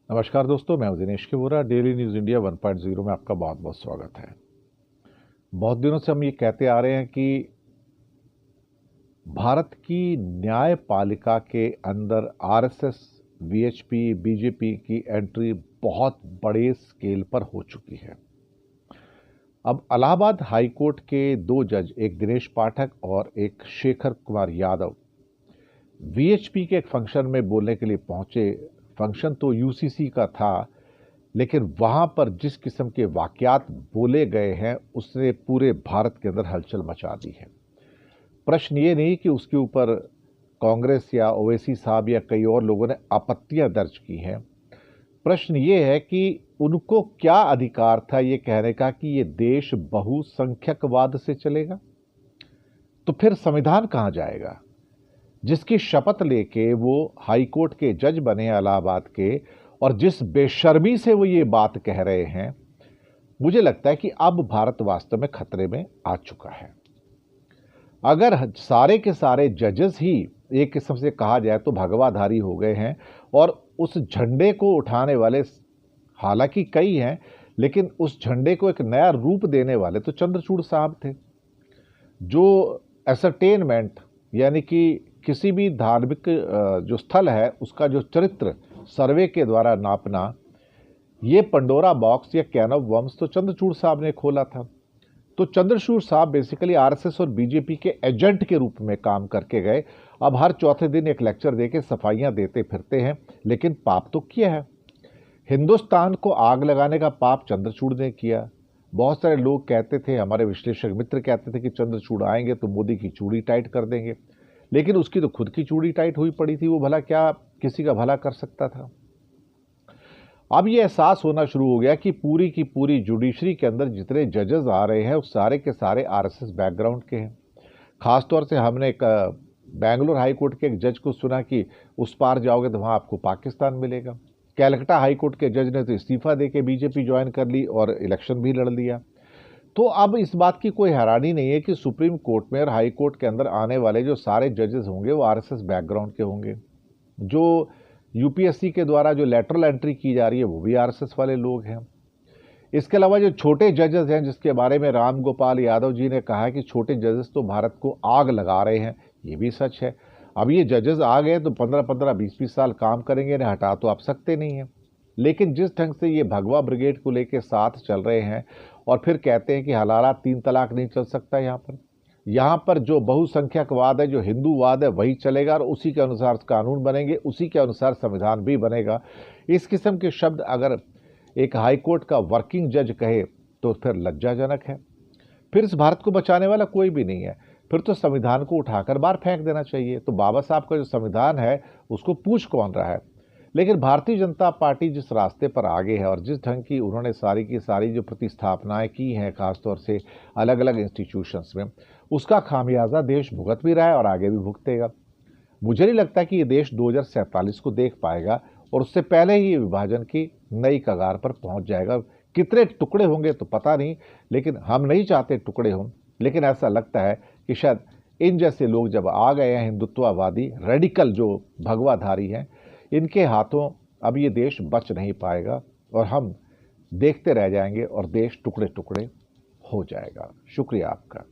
नमस्कार दोस्तों, मैं हूं दिनेश के वोरा। डेली न्यूज़ इंडिया 1.0 में आपका बहुत बहुत स्वागत है। बहुत दिनों से हम ये कहते आ रहे हैं कि भारत की न्यायपालिका के अंदर आरएसएस, वीएचपी, बीजेपी की एंट्री बहुत बड़े स्केल पर हो चुकी है। अब इलाहाबाद हाई कोर्ट के दो जज, एक दिनेश पाठक और एक शेखर कुमार यादव, वीएचपी के एक फंक्शन में बोलने के लिए पहुंचे। फंक्शन तो यूसीसी का था, लेकिन वहां पर जिस किस्म के वाकयात बोले गए हैं उसने पूरे भारत के अंदर हलचल मचा दी है। प्रश्न ये नहीं कि उसके ऊपर कांग्रेस या ओवैसी साहब या कई और लोगों ने आपत्तियां दर्ज की हैं। प्रश्न ये है कि उनको क्या अधिकार था ये कहने का कि ये देश बहुसंख्यकवाद से चलेगा। तो फिर संविधान कहां जाएगा, जिसकी शपथ लेके वो हाई कोर्ट के जज बने इलाहाबाद के, और जिस बेशर्मी से वो ये बात कह रहे हैं। मुझे लगता है कि अब भारत वास्तव में खतरे में आ चुका है। अगर सारे के सारे जजेस ही एक किस्म से कहा जाए तो भगवाधारी हो गए हैं, और उस झंडे को उठाने वाले हालांकि कई हैं, लेकिन उस झंडे को एक नया रूप देने वाले तो चंद्रचूड़ साहब थे। जो एसरटेनमेंट यानी कि किसी भी धार्मिक जो स्थल है उसका जो चरित्र सर्वे के द्वारा नापना, ये पंडोरा बॉक्स या कैन ऑफ वर्म्स तो चंद्रचूड़ साहब ने खोला था। तो चंद्रचूड़ साहब बेसिकली आरएसएस और बीजेपी के एजेंट के रूप में काम करके गए। अब हर चौथे दिन एक लेक्चर देके सफाइयां देते फिरते हैं, लेकिन पाप तो किया है। हिंदुस्तान को आग लगाने का पाप चंद्रचूड़ ने किया। बहुत सारे लोग कहते थे, हमारे विश्लेषक मित्र कहते थे कि चंद्रचूड़ आएंगे तो मोदी की चूड़ी टाइट कर देंगे, लेकिन उसकी तो खुद की चूड़ी टाइट हुई पड़ी थी। वो भला क्या किसी का भला कर सकता था। अब ये एहसास होना शुरू हो गया कि पूरी की पूरी जुडिशरी के अंदर जितने जजेस आ रहे हैं वो सारे के सारे आरएसएस बैकग्राउंड के हैं। खासतौर से हमने एक बेंगलोर हाई कोर्ट के एक जज को सुना कि उस पार जाओगे तो वहाँ आपको पाकिस्तान मिलेगा। कैलकटा हाई कोर्ट के जज ने तो इस्तीफा देके बीजेपी ज्वाइन कर ली और इलेक्शन भी लड़ लिया। तो अब इस बात की कोई हैरानी नहीं है कि सुप्रीम कोर्ट में और हाई कोर्ट के अंदर आने वाले जो सारे जजेस होंगे वो आरएसएस बैकग्राउंड के होंगे। जो यूपीएससी के द्वारा जो लेटरल एंट्री की जा रही है वो भी आरएसएस वाले लोग हैं। इसके अलावा जो छोटे जजेस हैं, जिसके बारे में राम गोपाल यादव जी ने कहा कि छोटे जजेस तो भारत को आग लगा रहे हैं, ये भी सच है। अब ये जजेस आ गए तो 15-15, 20-20 साल काम करेंगे, इन्हें हटा तो आप सकते नहीं हैं। लेकिन जिस ढंग से ये भगवा ब्रिगेड को लेकर साथ चल रहे हैं और फिर कहते हैं कि हलाला 3 तलाक नहीं चल सकता, यहाँ पर जो बहुसंख्यकवाद है, जो हिंदूवाद है, वही चलेगा और उसी के अनुसार कानून बनेंगे, उसी के अनुसार संविधान भी बनेगा। इस किस्म के शब्द अगर एक हाई कोर्ट का वर्किंग जज कहे तो फिर लज्जाजनक है। फिर इस भारत को बचाने वाला कोई भी नहीं है। फिर तो संविधान को उठाकर बाहर फेंक देना चाहिए। तो बाबा साहब का जो संविधान है उसको पूछ कौन रहा है। लेकिन भारतीय जनता पार्टी जिस रास्ते पर आगे है और जिस ढंग की उन्होंने सारी की सारी जो प्रतिस्थापनाएं की हैं, खासतौर से अलग अलग इंस्टीट्यूशंस में, उसका खामियाजा देश भुगत भी रहा है और आगे भी भुगतेगा। मुझे नहीं लगता कि ये देश 2047 को देख पाएगा, और उससे पहले ही ये विभाजन की नई कगार पर पहुंच जाएगा। कितने टुकड़े होंगे तो पता नहीं, लेकिन हम नहीं चाहते टुकड़े हों। लेकिन ऐसा लगता है कि शायद इन जैसे लोग जब आ गए हैं, हिंदुत्ववादी रेडिकल जो भगवाधारी हैं, इनके हाथों अब ये देश बच नहीं पाएगा और हम देखते रह जाएंगे और देश टुकड़े टुकड़े हो जाएगा। शुक्रिया आपका।